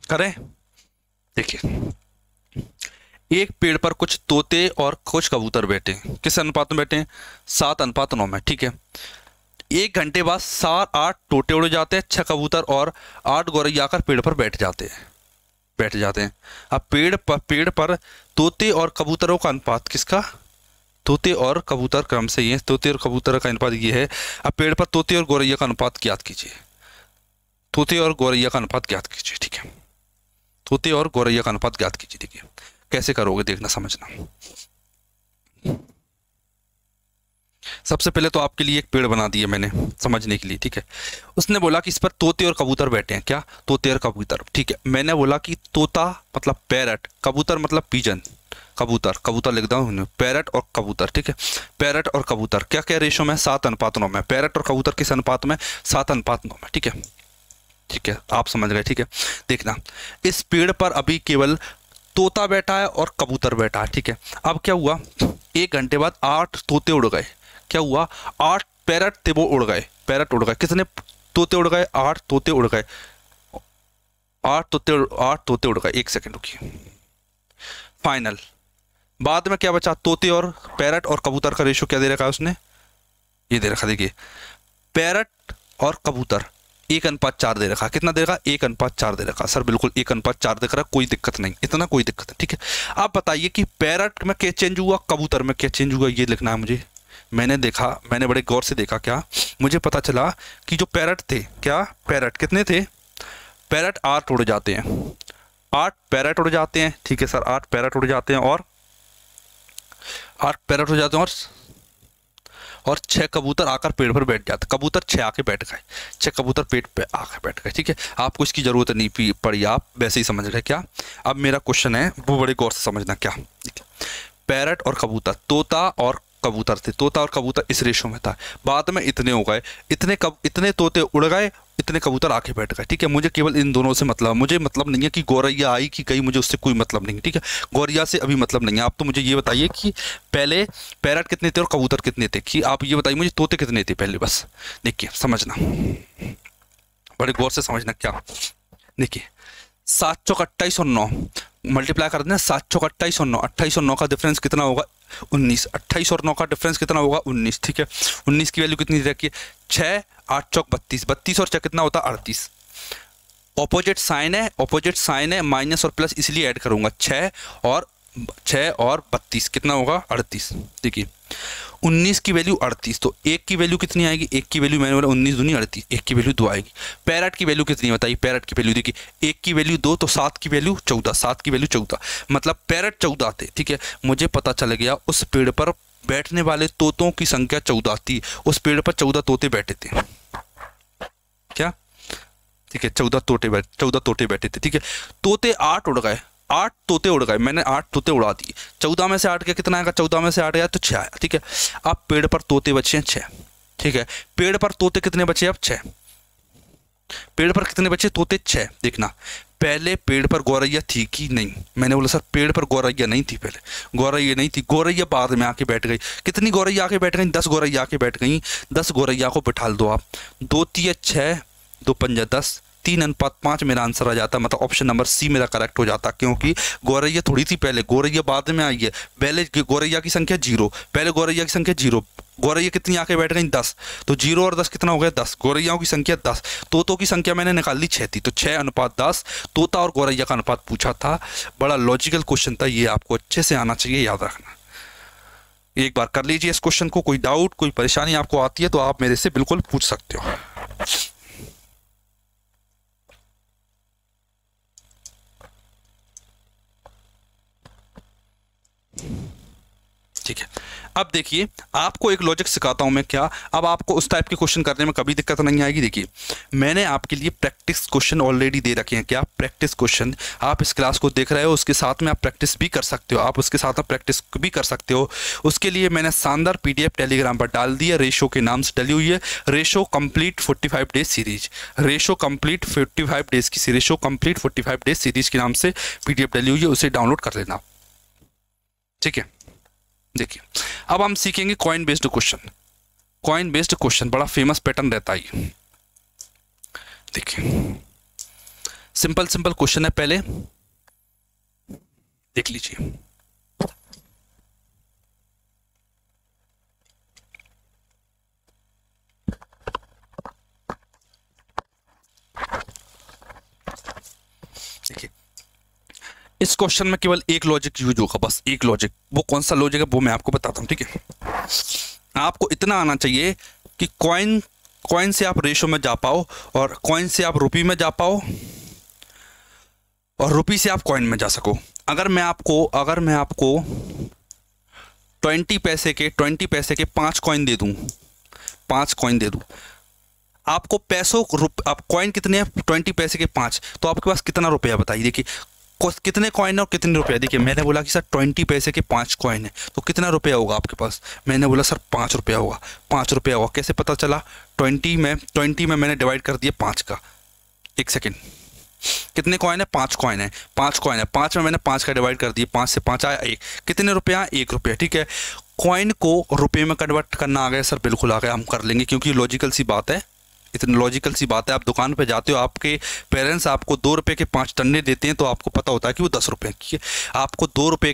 करें, देखिए एक पेड़ पर कुछ तोते और कुछ कबूतर बैठे, किस अनुपात में बैठे हैं, 7:9 में। ठीक है, 1 घंटे बाद 8 तोते उड़ जाते हैं, 6 कबूतर और 8 गौरैया आकर पेड़ पर बैठ जाते हैं। अब पेड़ पर तोते और कबूतरों का अनुपात किसका, तोते और कबूतर क्रम से ये, तोते और कबूतर का अनुपात ये है। अब पेड़ पर तोते और गौरैया का अनुपात ज्ञात कीजिए, तोते और गौरैया का अनुपात ज्ञात कीजिए। ठीक है, तोते और गौरैया का अनुपात ज्ञात कीजिए। देखिए कैसे करोगे, देखना समझना। सबसे पहले तो आपके लिए एक पेड़ बना दिया मैंने समझने के लिए। ठीक है, उसने बोला कि इस पर तोते और कबूतर बैठे हैं, क्या तोते और कबूतर। ठीक है, मैंने बोला कि तोता मतलब पैरट, कबूतर मतलब पीजन, कबूतर लिख दूं, पैरट और कबूतर। ठीक है, पैरट और कबूतर क्या क्या रेशो में, 7:9 में। पैरट और कबूतर किस अनुपात में, 7:9 में। ठीक है, ठीक है, आप समझ गए। ठीक है, देखना इस पेड़ पर अभी केवल तोता बैठा है और कबूतर बैठा है। ठीक है, अब क्या हुआ, 1 घंटे बाद 8 तोते उड़ गए, क्या हुआ 8 पैरट थे वो उड़ गए, पैरट उड़ गए। कितने तोते उड़ गए, 8 तोते उड़ गए, 8 तोते उड़ गए। 1 सेकंड रुकिए, फाइनल बाद में क्या बचा, तोते और पैरट और कबूतर का रेशो क्या दे रखा है उसने, ये दे रखा, देखिए पैरट और कबूतर 1:4 दे रखा। कितना दे रखा, 1:4 दे रखा। सर बिल्कुल 1:4 दे रखा, कोई दिक्कत नहीं, इतना कोई दिक्कत नहीं। ठीक है, आप बताइए कि पैरट में क्या चेंज हुआ, कबूतर में क्या चेंज हुआ, ये लिखना है मुझे। मैंने देखा, मैंने बड़े गौर से देखा, क्या मुझे पता चला कि जो पैरट थे, क्या पैरट कितने थे, पैरट 8 उड़ जाते हैं, 8 पैरट उड़ जाते हैं। ठीक है सर, 8 पैरट उड़ जाते हैं और 8 पैरट उड़ जाते हैं और 6 कबूतर आकर पेड़ पर बैठ जाते, कबूतर 6 आके बैठ गए, 6 कबूतर पेड़ पे आकर बैठ गए, ठीक है। आपको इसकी ज़रूरत नहीं पड़ी, आप वैसे ही समझ गए क्या। अब मेरा क्वेश्चन है वो बड़े गौर से समझना क्या, ठीक है। पैरट और कबूतर, तोता और कबूतर थे, तोता और कबूतर इस रेशो में था, बाद में इतने हो गए, इतने तोते उड़ गए, इतने कबूतर आके बैठ गए, ठीक है। मुझे केवल इन दोनों से मतलब, मुझे मतलब नहीं है कि गौरैया आई कि कहीं, मुझे उससे कोई मतलब नहीं, ठीक है। गौरैया से अभी मतलब नहीं है। आप तो मुझे ये बताइए कि पहले पैरट कितने थे और कबूतर कितने थे, कि आप ये बताइए मुझे तोते कितने थे पहले, बस देखिए समझना, बड़े गौर से समझना क्या। देखिए 7 चौक 28 और 9 मल्टीप्लाई कर देना, 7 चौक 28 और 9, 28 और 9 का डिफरेंस कितना होगा 19, 28 और 9 का डिफरेंस कितना होगा 19, ठीक है। 19 की वैल्यू कितनी रखी है 6, 8 चौक 32, 32 और 6 कितना होता है 38। ऑपोजिट साइन है, माइनस और प्लस इसलिए ऐड करूंगा, 6 और 32 कितना होगा 38। देखिए 19 की वैल्यू 38, तो 1 की वैल्यू कितनी आएगी, 1 की वैल्यू मैंने बोला 19 दूनी 38, 1 की वैल्यू 2 आएगी। पैरट की वैल्यू कितनी बताइए, पैरट की वैल्यू देखिए 1 की वैल्यू 2, तो 7 की वैल्यू 14, 7 की वैल्यू 14, मतलब पैरट 14 थे, ठीक है। मुझे पता चल गया उस पेड़ पर बैठने वाले तोतों की संख्या 14 थी, उस पेड़ पर 14 तोते बैठे थे, क्या, ठीक है। 14 तोते बैठे थे, ठीक है। तोते 8 उड़ गए, 8 तोते उड़ गए, मैंने 8 तोते उड़ा दिए, 14 में से 8 गया कितना आएगा, 14 में से 8 गया तो 6 आया, ठीक है। अब पेड़ पर तोते बचे हैं 6, ठीक है। पेड़ पर तोते कितने बचे अब 6, पेड़ पर कितने बचे तोते 6। देखना पहले पेड़ पर गौरैया थी कि नहीं, मैंने बोला सर पेड़ पर गौरैया नहीं थी, पहले गौरैया नहीं थी, गौरैया बाद में आके बैठ गई। कितनी गौरैया आके बैठ गई, 10 गौरैया आके बैठ गई, 10 गौरैया को बिठा दो आप, 2 3 6, 2 5 10, 3:5 मेरा आंसर आ जाता, मतलब ऑप्शन नंबर सी मेरा करेक्ट हो जाता, क्योंकि गौरैया थोड़ी थी पहले, गौरैया बाद में आई है। पहले गौरैया की संख्या 0, पहले गौरैया की संख्या 0, गौरैया कितनी आके बैठ गई 10, तो 0 और 10 कितना हो गया 10, गौरैयाओं की संख्या 10, तोतों की संख्या मैंने निकाल ली 6 थी, तो 6:10 तोता और गौरैया का अनुपात पूछा था। बड़ा लॉजिकल क्वेश्चन था, ये आपको अच्छे से आना चाहिए, याद रखना। एक बार कर लीजिए इस क्वेश्चन को, कोई डाउट कोई परेशानी आपको आती है तो आप मेरे से बिल्कुल पूछ सकते हो। ठीक है, अब देखिए आपको एक लॉजिक सिखाता हूं मैं क्या, अब आपको उस टाइप के क्वेश्चन करने में कभी दिक्कत नहीं आएगी। देखिए मैंने आपके लिए प्रैक्टिस क्वेश्चन ऑलरेडी दे रखे हैं, क्या प्रैक्टिस क्वेश्चन, आप इस क्लास को देख रहे हो उसके साथ में आप प्रैक्टिस भी कर सकते हो, आप उसके साथ में प्रैक्टिस भी कर सकते हो। उसके लिए मैंने शानदार PDF टेलीग्राम पर डाल दिया, रेशो के नाम से डली हुई है, ratio complete 45 days series, ratio complete 45 days की रेशो कंप्लीट 45 डेज सीरीज के नाम से PDF डली हुई है, उसे डाउनलोड कर लेना, ठीक है। देखिए अब हम सीखेंगे coin based question, coin based question बड़ा फेमस पैटर्न रहता है। देखिए सिंपल क्वेश्चन है, पहले देख लीजिए। देखिए इस क्वेश्चन में केवल एक लॉजिक यूज होगा, बस एक लॉजिक, वो कौन सा लॉजिक है वो मैं आपको बताता हूं, ठीक है। आपको इतना आना चाहिए कि कॉइन से आप रेशो में जा पाओ, और कॉइन से आप रुपी में जा पाओ, और रुपी से आप कॉइन में जा सको। अगर मैं आपको 20 पैसे के 5 कॉइन दे दूं, 5 कॉइन दे दूं, आपको पैसों आप कॉइन कितने हैं 20 पैसे के 5, तो आपके पास कितना रुपया बताइए। देखिए कितने कॉइन है और कितने रुपया, देखिए मैंने बोला कि सर 20 पैसे के 5 कॉइन है, तो कितना रुपया होगा आपके पास, मैंने बोला सर 5 रुपया होगा, 5 रुपया होगा। कैसे पता चला, 20 में मैंने डिवाइड कर दिया 5 का, एक सेकेंड, कितने कॉइन है 5 कॉइन है, 5 कॉइन है, 5 में मैंने 5 का डिवाइड कर दिया, 5 से 5 आया 1, कितने रुपया 1 रुपया, ठीक है। कॉइन को रुपये में कन्वर्ट करना आ गया सर, बिल्कुल आ गया, हम कर लेंगे, क्योंकि लॉजिकल सी बात है, इतनी लॉजिकल सी बात है। आप दुकान पे जाते हो, आपके पेरेंट्स आपको 2 रुपये के 5 टन्ने देते हैं, तो आपको पता होता है कि वो 10 रुपये की है। आपको 2 रुपये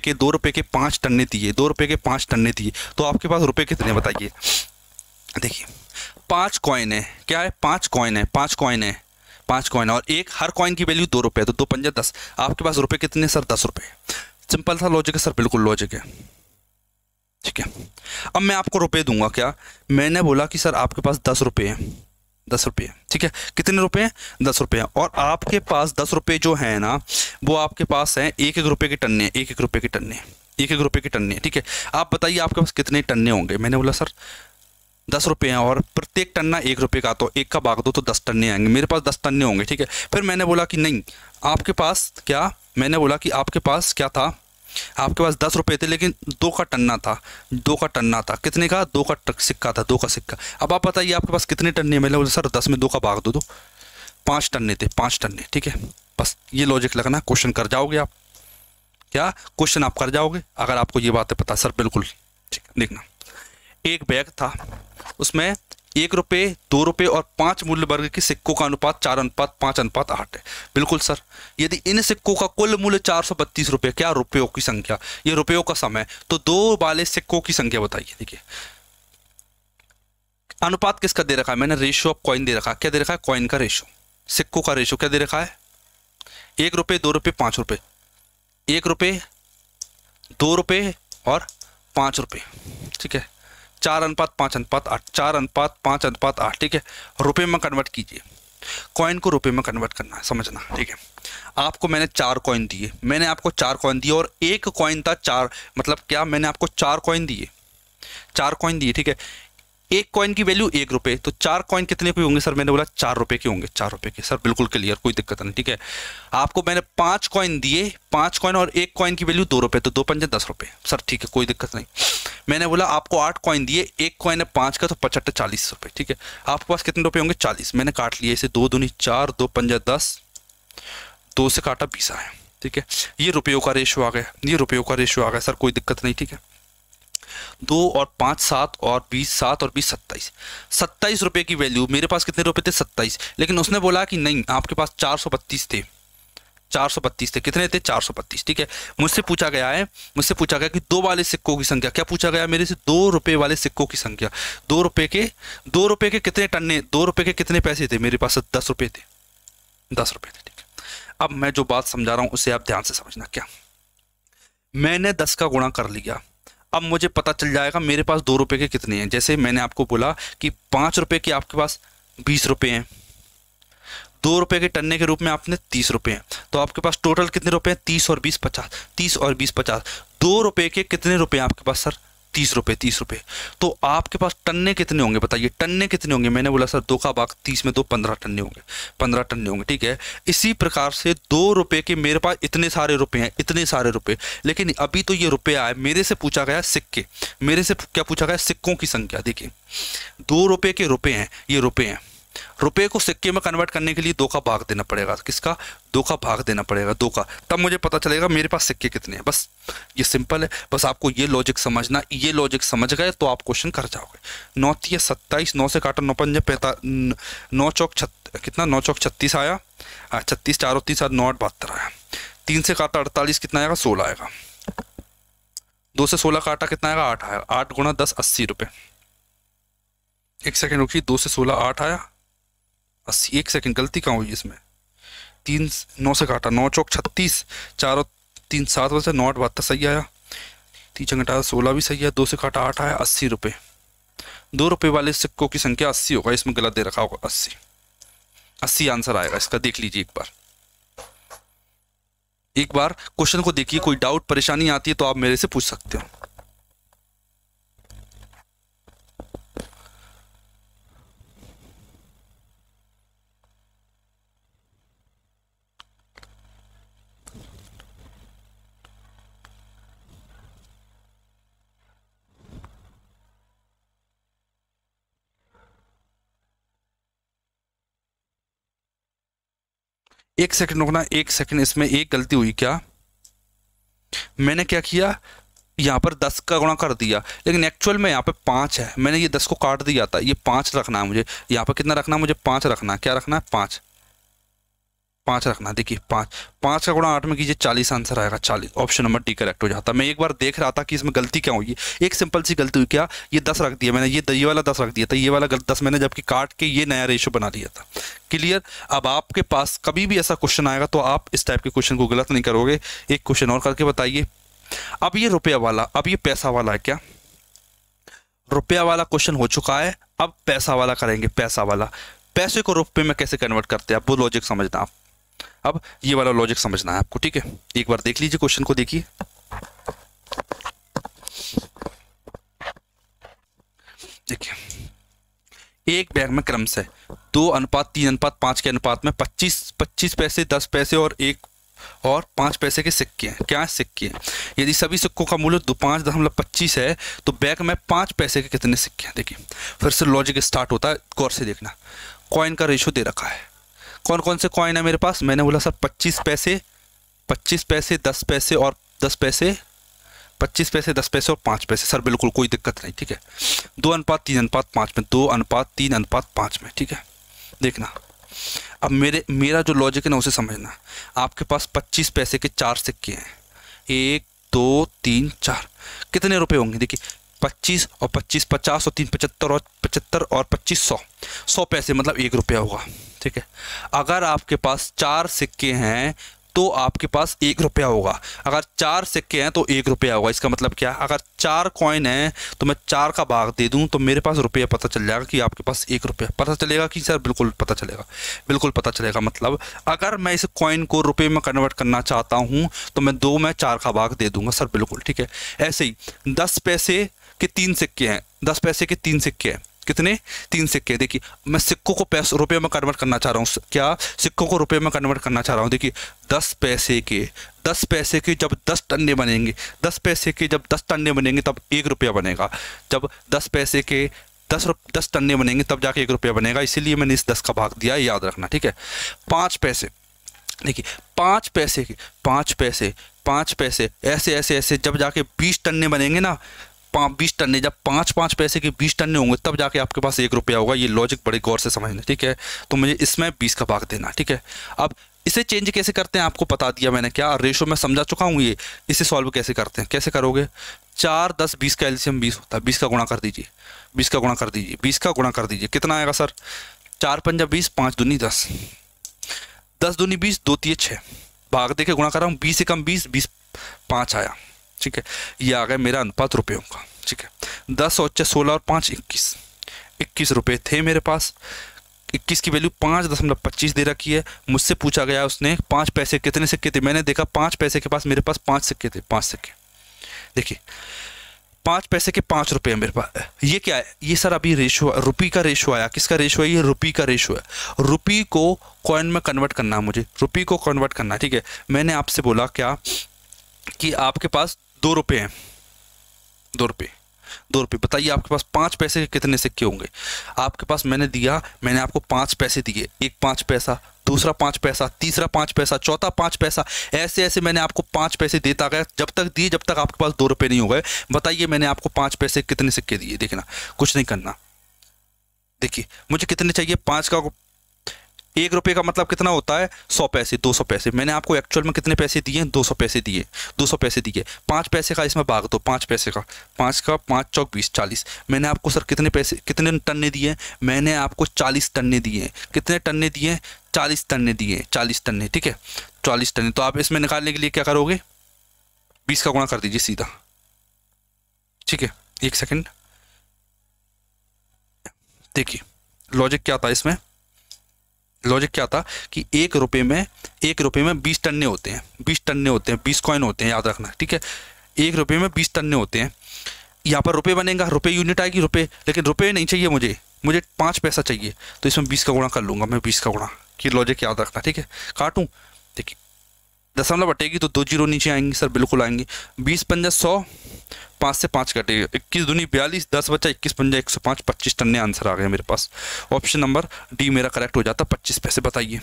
के 5 टन्ने दिए, 2 रुपये के 5 टन्ने दिए, तो आपके पास रुपये कितने बताइए। देखिए 5 कॉइन है, क्या है 5 कॉइन है, 5 कॉइन है, 5 कॉइन, और एक हर कॉइन की वैल्यू 2 रुपये, तो 2 5 10, आपके पास रुपये कितने सर 10 रुपये। सिंपल सा लॉजिक है सर, बिल्कुल लॉजिक है, ठीक है। अब मैं आपको रुपये दूंगा, क्या मैंने बोला कि सर आपके पास 10 रुपये हैं, 10 रुपये, ठीक है। कितने रुपये हैं 10 रुपये, और आपके पास 10 रुपये जो है ना, वो आपके पास है 1-1 रुपये के टन्ने, 1-1 रुपये के टन्ने, 1-1 रुपये के टन्ने, ठीक है। आप बताइए आपके पास कितने टन्ने होंगे, मैंने बोला सर 10 रुपये हैं और प्रत्येक टन्ना 1 रुपये का, तो 1 का भाग दो तो 10 टन्ने आएंगे, मेरे पास 10 टन्ने होंगे, ठीक है। फिर मैंने बोला कि नहीं, आपके पास क्या, मैंने बोला कि आपके पास क्या था, आपके पास 10 रुपये थे लेकिन 2 का टन्ना था, 2 का टन्ना था, कितने का, 2 का सिक्का था, 2 का सिक्का। अब आप बताइए आपके पास कितने टन्ने, मैंने बोला सर 10 में 2 का भाग दो, 5 टन्ने थे, 5 टन्ने, ठीक है। बस ये लॉजिक लगना, क्वेश्चन कर जाओगे आप, क्या क्वेश्चन आप कर जाओगे अगर आपको ये बातें पता। सर बिल्कुल ठीक है, देखना एक बैग था, उसमें 1 रुपये, 2 रुपये और 5 मूल्य वर्ग के सिक्कों का अनुपात 4:5:8 है। बिल्कुल सर, यदि इन सिक्कों का कुल मूल्य 432 रुपये, क्या रुपयों की संख्या, ये रुपयों का सम है, तो 2 वाले सिक्कों की संख्या बताइए। देखिए अनुपात किसका दे रखा है, मैंने रेशियो ऑफ कॉइन दे रखा है, क्या दे रखा है, कॉइन का रेशियो, सिक्कों का रेशियो क्या दे रखा है, 1 रुपये, 2 रुपये, 5 रुपये, 1 रुपये, 2 रुपये और 5 रुपये, ठीक है। 4:5:8, 4:5:8, ठीक है। रुपये में कन्वर्ट कीजिए, कॉइन को रुपये में कन्वर्ट करना है, समझना, ठीक है। आपको मैंने 4 कॉइन दिए, मैंने आपको 4 कॉइन दिए और एक कॉइन था 4, मतलब क्या, मैंने आपको 4 कॉइन दिए, 4 कॉइन दिए, ठीक है। एक कॉइन की वैल्यू 1 रुपये, तो 4 कॉइन कितने के होंगे सर, मैंने बोला 4 रुपये के होंगे, 4 रुपये के, सर बिल्कुल क्लियर, कोई दिक्कत नहीं, ठीक है। आपको मैंने 5 कॉइन दिए, 5 कॉइन और एक कॉइन की वैल्यू 2 रुपये, तो 2 पंजे 10 रुपये, सर ठीक है, कोई दिक्कत नहीं। मैंने बोला आपको 8 कॉइन दिए, एक कॉइन है 5 का, तो 75 40 रुपये, ठीक है। आपके पास कितने रुपये होंगे, 40, मैंने काट लिए इसे, 2 दूनी 4, 2 पंजा 10, 2 से काटा 20 आया, ठीक है। ये रुपयों का रेशियो आ गया, ये रुपयों का रेशियो आ गया, सर कोई दिक्कत नहीं, ठीक है। 2 और 5 7 और 20, 7 और 20 27, 27 रुपये की वैल्यू, मेरे पास कितने रुपए थे, 27, लेकिन उसने बोला कि नहीं आपके पास 432 थे, 432 थे, कितने थे, 432, ठीक है। मुझसे पूछा गया है, मुझसे पूछा गया कि 2 वाले सिक्कों की संख्या, क्या पूछा गया मेरे से, 2 रुपये वाले सिक्कों की संख्या, 2 रुपये के कितने टन्ने, 2 रुपये के कितने पैसे थे, मेरे पास 10 रुपये थे, 10 रुपये थे, ठीक है। अब मैं जो बात समझा रहा हूं उसे आप ध्यान से समझना, क्या मैंने 10 का गुणा कर लिया, अब मुझे पता चल जाएगा मेरे पास 2 रुपये के कितने हैं। जैसे मैंने आपको बोला कि 5 रुपये के आपके पास 20 रुपये हैं, 2 रुपये के टन्ने के रूप में आपने 30 रुपये हैं, तो आपके पास टोटल कितने रुपए हैं, 30 और 20 50, 30 और 20 50, 2 रुपये के कितने रुपए हैं आपके पास सर, 30 रुपये, 30 रुपये। तो आपके पास टन्ने कितने होंगे बताइए, टन्ने कितने होंगे, मैंने बोला सर 2 का भाग 30 में 2, 15 टन्ने होंगे, 15 टन्ने होंगे, ठीक है। इसी प्रकार से 2 रुपये के मेरे पास इतने सारे रुपए हैं, इतने सारे रुपए, लेकिन अभी तो ये रुपया है, मेरे से पूछा गया सिक्के, मेरे से क्या पूछा गया, सिक्कों की संख्या। देखिए 2 रुपये के रुपए हैं, ये रुपए हैं, रुपए को सिक्के में कन्वर्ट करने के लिए 2 का भाग देना पड़ेगा, किसका, 2 का भाग देना पड़ेगा, 2 का, तब मुझे पता चलेगा मेरे पास सिक्के कितने हैं। बस ये सिंपल है, बस आपको ये लॉजिक समझना, ये लॉजिक समझ गए तो आप क्वेश्चन कर जाओगे। 9 3 27, 9 से काटा 9 5 45, 9 चौक कितना, 9 चौक 36 आया, 36 4 और 3 7 9 8 72 आया, 3 से काटा 48 कितना आएगा, 16 आएगा, 2 से 16 काटा कितना आएगा, 8 आएगा, 8 गुणा 10 80 रुपये। एक सेकेंड रुकिए, 2 से 16 8 आया 80, एक सेकंड गलती कहाँ हुई इसमें, 3 9 से काटा, 9 चौक 36, 4 और 3 7 बजे 9 8 72 सही आया, 3 घटा 16 भी सही है, 2 से काटा 8 आया, 80 रुपये। 2 रुपये वाले सिक्कों की संख्या 80 होगा, इसमें गलत दे रखा होगा, 80 80 आंसर आएगा इसका, देख लीजिए एक बार क्वेश्चन को देखिए, कोई डाउट परेशानी आती है तो आप मेरे से पूछ सकते हो। एक सेकंड रुकना, एक सेकंड, इसमें एक गलती हुई, क्या मैंने क्या किया, यहाँ पर 10 का गुणा कर दिया, लेकिन एक्चुअल में यहाँ पे 5 है, मैंने ये 10 को काट दिया था, ये 5 रखना है मुझे, यहाँ पर कितना रखना है मुझे, 5 रखना है, क्या रखना है, 5 रखना है। देखिए 5 का गुणा 8 में कीजिए, 40 आंसर आएगा, 40, ऑप्शन नंबर डी करेक्ट हो जाता। मैं एक बार देख रहा था कि इसमें गलती क्या हुई, एक सिंपल सी गलती हुई, क्या ये 10 रख दिया मैंने, ये वाला 10 रख दिया था, ये वाला 10 मैंने जबकि काट के ये नया रेशो बना लिया था। क्लियर। अब आपके पास कभी भी ऐसा क्वेश्चन आएगा तो आप इस टाइप के क्वेश्चन को गलत नहीं करोगे। एक क्वेश्चन और करके बताइए। अब ये रुपया वाला, अब ये पैसा वाला है, क्या रुपया वाला क्वेश्चन हो चुका है, अब पैसा वाला करेंगे। पैसा वाला, पैसे को रुपये में कैसे कन्वर्ट करते हैं आप, वो लॉजिक समझना आप। अब ये वाला लॉजिक समझना है आपको, ठीक है। एक बार देख लीजिए क्वेश्चन को, देखिए देखिए एक बैग में क्रम से 2:3:5 के अनुपात में 25 पैसे, 10 पैसे और 5 पैसे के सिक्के हैं। क्या सिक्के हैं? यदि सभी सिक्कों का मूल्य 5.25 है तो बैग में 5 पैसे के कितने सिक्के हैं? देखिए फिर से लॉजिक स्टार्ट होता है, गौर से देखना। कॉइन का रेशो दे रखा है, कौन कौन से कॉइन है मेरे पास? मैंने बोला सर 25 पैसे, 10 पैसे और 10 पैसे, 25 पैसे, 10 पैसे और 5 पैसे। सर बिल्कुल कोई दिक्कत नहीं, ठीक है। 2:3:5 में, 2:3:5 में, ठीक है। देखना अब मेरा जो लॉजिक है ना उसे समझना। आपके पास 25 पैसे के 4 सिक्के हैं, 1 2 3 4, कितने रुपए होंगे? देखिए 25 और 25 50 और 3 75 और 75 और 25 100 पैसे, मतलब 1 रुपया होगा, ठीक है। अगर आपके पास 4 सिक्के हैं तो आपके पास 1 रुपया होगा। अगर 4 सिक्के हैं तो 1 रुपया होगा। इसका मतलब क्या? अगर 4 कॉइन हैं तो मैं 4 का भाग दे दूं तो मेरे पास रुपया पता चल जाएगा कि आपके पास 1 रुपया पता चलेगा कि सर बिल्कुल पता चलेगा, बिल्कुल पता चलेगा। मतलब अगर मैं इस कॉइन को रुपये में कन्वर्ट करना चाहता हूं तो मैं 2 में 4 का भाग दे दूंगा सर, बिल्कुल, ठीक है। ऐसे ही 10 पैसे के 3 सिक्के हैं, 10 पैसे के 3 सिक्के हैं, कितने? 3 सिक्के। देखिए मैं सिक्कों को पैसे रुपये में कन्वर्ट करना चाह रहा हूँ। क्या? सिक्कों को रुपये में कन्वर्ट करना चाह रहा हूँ। देखिए 10 पैसे के जब 10 टन्ने बनेंगे, 10 पैसे के जब 10 टन्ने बनेंगे तब 1 रुपया बनेगा। जब 10 पैसे के 10 टन्ने बनेंगे तब जाके 1 रुपया बनेगा। इसीलिए मैंने इस 10 का भाग दिया, याद रखना, ठीक है। 5 पैसे, देखिए 5 पैसे के 5 पैसे ऐसे ऐसे ऐसे जब जाके 20 टन्ने बनेंगे ना, 20 टन्ने, जब 5 पैसे के 20 टन्ने होंगे तब जाके आपके पास 1 रुपया होगा। ये लॉजिक बड़े गौर से समझना, ठीक है। तो मुझे इसमें 20 का भाग देना, ठीक है। अब इसे चेंज कैसे करते हैं आपको बता दिया मैंने। क्या रेशो में समझा चुका हूँ। ये इसे सॉल्व कैसे करते हैं, कैसे करोगे? 4 10 20 का एलसीएम 20 होता है। 20 का गुणा कर दीजिए, 20 का गुणा कर दीजिए, 20 का गुणा कर दीजिए। कितना आएगा सर? 4 पंजा 20, 5 दूनी 10, 10 दूनी 20, 2 तिये 6। भाग दे के गुणा कर रहा हूँ, 20 से कम 20, 20 5 आया, ठीक है। ये आ गया मेरा अनुपात रुपयों का, ठीक है। 10 और 16 और 5 21 रुपये थे मेरे पास। 21 की वैल्यू 5.25 दे रखी है। मुझसे पूछा गया उसने 5 पैसे कितने सिक्के थे। मैंने देखा 5 पैसे के पास मेरे पास 5 सिक्के थे, 5 सिक्के। देखिए 5 पैसे के 5 रुपये मेरे पास। ये क्या है? ये सर अभी रेशो, रुपये का रेशो आया। किसका रेशो है? ये रुपये का रेशो है। रुपये को कॉइन में कन्वर्ट करना है मुझे, रुपये को कन्वर्ट करना है, ठीक है। मैंने आपसे बोला क्या कि आपके पास 2 रुपये हैं, 2 रुपये, 2 रुपये। बताइए आपके पास 5 पैसे के कितने सिक्के होंगे? आपके पास मैंने आपको 5 पैसे दिए। एक 5 पैसा, दूसरा 5 पैसा, तीसरा 5 पैसा, चौथा 5 पैसा, ऐसे ऐसे मैंने आपको 5 पैसे देता गया जब तक आपके पास 2 रुपये नहीं हो गए। बताइए मैंने आपको 5 पैसे कितने सिक्के दिए? देखना, कुछ नहीं करना। देखिए मुझे कितने चाहिए? 5 का 1 रुपये का मतलब कितना होता है? 100 पैसे, 200 पैसे। मैंने आपको एक्चुअल में कितने पैसे दिए? 200 पैसे दिए, 200 पैसे दिए। 5 पैसे का इसमें भाग दो, 5 पैसे का, 5 का 5 चौक 20, 40। मैंने आपको सर कितने पैसे, कितने टन्ने दिए? मैंने आपको 40 टन्ने दिए। कितने टन्ने दिए? 40 टन्ने दिए, 40 टन्ने, ठीक है, 40 टन्ने। तो आप इसमें निकालने के लिए क्या करोगे? 20 का गुणा कर दीजिए सीधा, ठीक है। 1 सेकेंड, देखिए लॉजिक क्या था इसमें। लॉजिक क्या था कि 1 रुपये में 20 टन्ने होते हैं, 20 टन्ने होते हैं, 20 कॉइन होते हैं, याद रखना, ठीक है। 1 रुपये में 20 टन्ने होते हैं। यहाँ पर रुपये बनेगा, रुपये यूनिट आएगी, रुपये, लेकिन रुपये नहीं चाहिए मुझे 5 पैसा चाहिए। तो इसमें 20 का गुणा कर लूँगा मैं, 20 का गुणा की लॉजिक याद रखना, ठीक है। काटूँ, देखिए दशमलव बटेगी तो 2 जीरो नीचे आएंगी सर, बिल्कुल आएंगी। 20 पंजा 100, 5 से 5 कटेगा, 21 दूनी 42, 10 बचा 21 पंजा 105, 25 टन्ने आंसर आ गया मेरे पास। ऑप्शन नंबर डी मेरा करेक्ट हो जाता, 25 पैसे। बताइए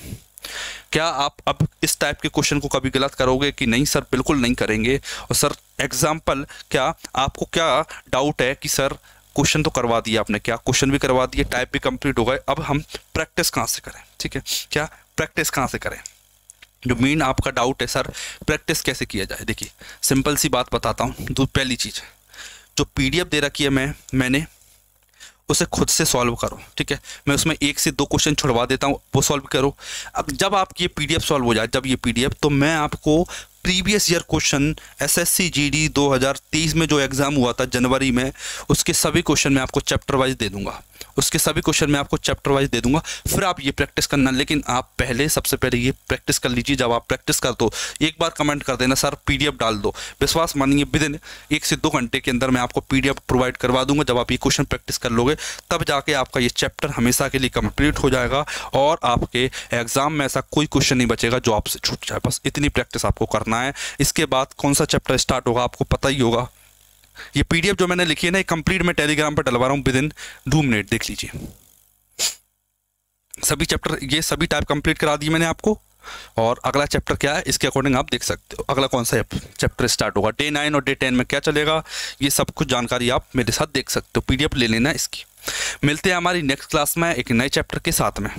क्या आप अब इस टाइप के क्वेश्चन को कभी गलत करोगे कि नहीं? सर बिल्कुल नहीं करेंगे। और सर एग्जाम्पल, क्या आपको क्या डाउट है कि सर क्वेश्चन तो करवा दिया आपने, क्या क्वेश्चन भी करवा दिए, टाइप भी कंप्लीट हो गए, अब हम प्रैक्टिस कहाँ से करें? ठीक है, क्या प्रैक्टिस कहाँ से करें? जो मेन आपका डाउट है सर प्रैक्टिस कैसे किया जाए, देखिए सिंपल सी बात बताता हूँ। तो पहली चीज़, जो पीडीएफ दे रखी है मैंने उसे खुद से सॉल्व करो, ठीक है। मैं उसमें 1 से 2 क्वेश्चन छुड़वा देता हूँ, वो सॉल्व करो। अब जब आपकी ये पीडीएफ सॉल्व हो जाए, जब ये पीडीएफ, तो मैं आपको previous year question SSC GD 2023 में जो एग्जाम हुआ था जनवरी में, उसके सभी क्वेश्चन मैं आपको चैप्टर वाइज दे दूंगा, उसके सभी क्वेश्चन मैं आपको चैप्टर वाइज दे दूंगा, फिर आप ये प्रैक्टिस करना। लेकिन आप सबसे पहले ये प्रैक्टिस कर लीजिए। जब आप प्रैक्टिस कर दो, एक बार कमेंट कर देना सर पीडीएफ डाल दो, विश्वास मानिए विद इन 1 से 2 घंटे के अंदर मैं आपको पीडीएफ प्रोवाइड करवा दूंगा। जब आप ये क्वेश्चन प्रैक्टिस कर लोगे तब जाके आपका ये चैप्टर हमेशा के लिए कंप्लीट हो जाएगा और आपके एग्जाम में ऐसा कोई क्वेश्चन नहीं बचेगा जो आपसे छूट जाए। बस इतनी प्रैक्टिस आपको करना है। इसके बाद कौन सा चैप्टर स्टार्ट होगा आपको पता ही होगा। ये पीडीएफ जो मैंने लिखी है ना, ये कंप्लीट मैं टेलीग्राम पर डलवा रहा हूँ विद इन 2 मिनट, देख लीजिए। सभी चैप्टर, ये सभी टाइप कंप्लीट करा दिए मैंने आपको। और अगला चैप्टर क्या है इसके अकॉर्डिंग आप देख सकते हो अगला कौन सा चैप्टर स्टार्ट होगा, डे 9 और डे 10 में क्या चलेगा, ये सब कुछ जानकारी आप मेरे साथ देख सकते हो। पीडीएफ ले लेना इसकी। मिलते हैं हमारी नेक्स्ट क्लास में एक नए चैप्टर के साथ में।